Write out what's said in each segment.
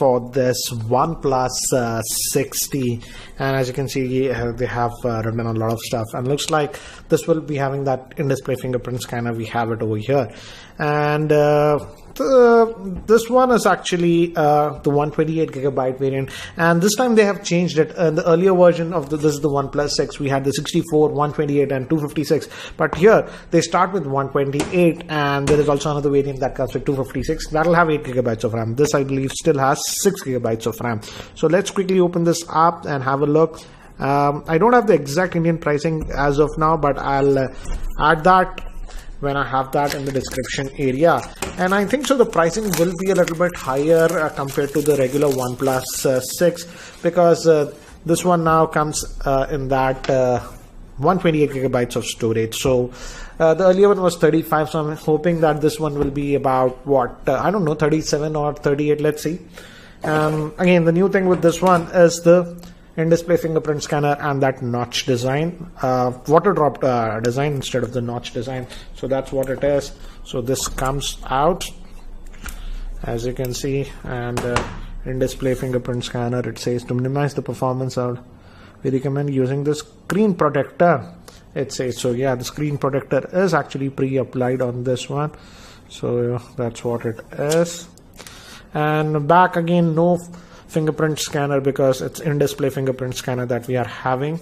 for this OnePlus 60, and as you can see they have written a lot of stuff, and looks like this will be having that in-display fingerprint scanner. We have it over here, and this one is actually the 128GB variant, and this time they have changed it. In the earlier version of this is the OnePlus 6, we had the 64, 128 and 256, but here they start with 128, and there is also another variant that comes with 256 that'll have 8GB of RAM. This I believe still has 6GB of RAM. So let's quickly open this up and have a look. I don't have the exact Indian pricing as of now, but I'll add that when I have that in the description area. And I think so the pricing will be a little bit higher compared to the regular OnePlus 6, because this one now comes in that 128GB of storage. So the earlier one was 35, so I'm hoping that this one will be about what, I don't know, 37 or 38, let's see. Again, the new thing with this one is the in-display fingerprint scanner and that notch design, water drop design instead of the notch design. So that's what it is. So this comes out, as you can see, and in-display fingerprint scanner, it says to minimize the performance out, we recommend using the screen protector, it says. So yeah, the screen protector is actually pre-applied on this one, so that's what it is. And back again, no fingerprint scanner because it's in-display fingerprint scanner that we are having.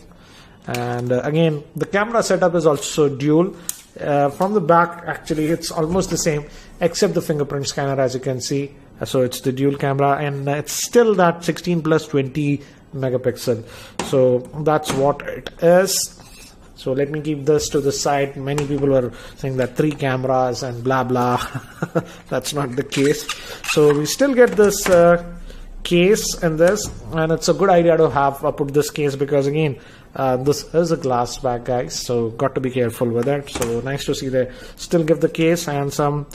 And again, the camera setup is also dual. From the back, actually it's almost the same except the fingerprint scanner, as you can see. So it's the dual camera, and it's still that 16 plus 20 megapixel. So that's what it is. So let me keep this to the side. Many people were saying that 3 cameras and blah blah. That's not the case. So we still get this case in this, and it's a good idea to have put this case, because again this is a glass bag, guys, so got to be careful with it. So nice to see they still give the case and some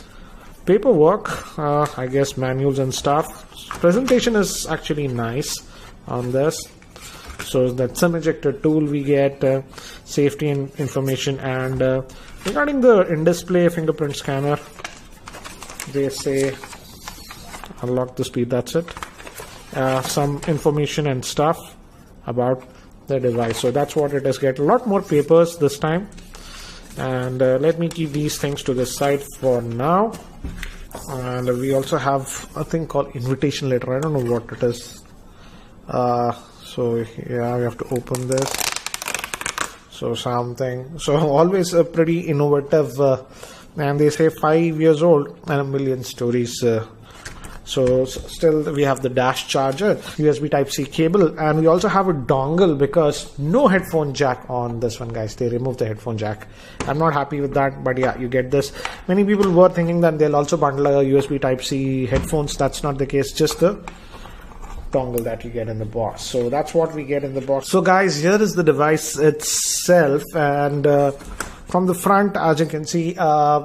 paperwork, I guess manuals and stuff. Presentation is actually nice on this. So that SIM ejector tool we get, safety and information, and regarding the in-display fingerprint scanner, they say unlock the speed, that's it. Some information and stuff about the device. So that's what it is. Get a lot more papers this time, and let me keep these things to the side for now. And we also have a thing called invitation letter. I don't know what it is. So yeah, we have to open this. So something, so always a pretty innovative, and they say 5 years old and a million stories. So still we have the dash charger, USB Type-C cable, and we also have a dongle, because no headphone jack on this one, guys. They removed the headphone jack. I'm not happy with that, but yeah, you get this. Many people were thinking that they'll also bundle a USB Type-C headphones. That's not the case, just the dongle that you get in the box. So that's what we get in the box. So guys, here is the device itself, and from the front, as you can see,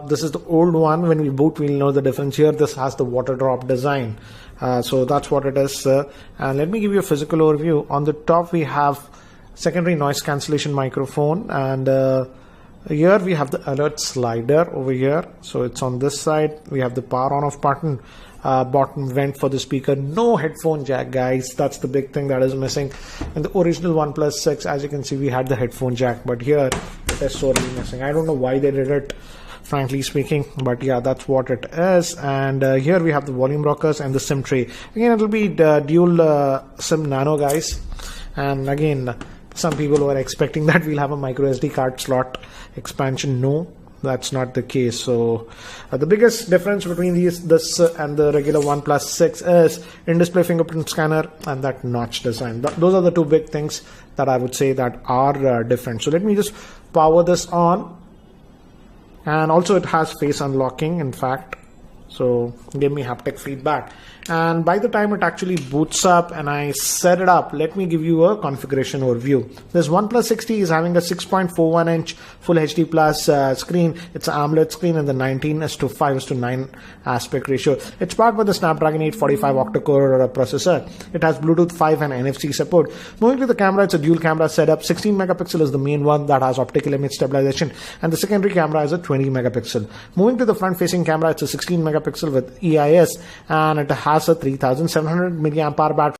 this is the old one. When we boot, we'll know the difference. Here this has the water drop design, so that's what it is. And let me give you a physical overview. On the top we have secondary noise cancellation microphone, and here we have the alert slider over here. So it's on this side. We have the power on off button, bottom vent for the speaker. No headphone jack, guys. That's the big thing that is missing. In the original OnePlus 6, as you can see, we had the headphone jack, but here it is sorely missing. I don't know why they did it, frankly speaking, but yeah, that's what it is. And here we have the volume rockers and the SIM tray. Again, it will be dual SIM nano, guys. And again, some people were expecting that we'll have a micro SD card slot expansion. No, that's not the case. So the biggest difference between this and the regular OnePlus 6 is in-display fingerprint scanner and that notch design. Those are the two big things that I would say that are different. So let me just power this on, and also it has face unlocking, in fact, so give me haptic feedback. And by the time it actually boots up and I set it up, let me give you a configuration overview. This OnePlus 60 is having a 6.41 inch Full HD Plus screen. It's an AMOLED screen in the 19:5:9 aspect ratio. It's powered by the Snapdragon 845 octa-core processor. It has Bluetooth 5 and NFC support. Moving to the camera, it's a dual camera setup. 16 megapixel is the main one that has optical image stabilization, and the secondary camera is a 20 megapixel. Moving to the front facing camera, it's a 16 megapixel with EIS, and it has has a 3700 milliamp hour battery.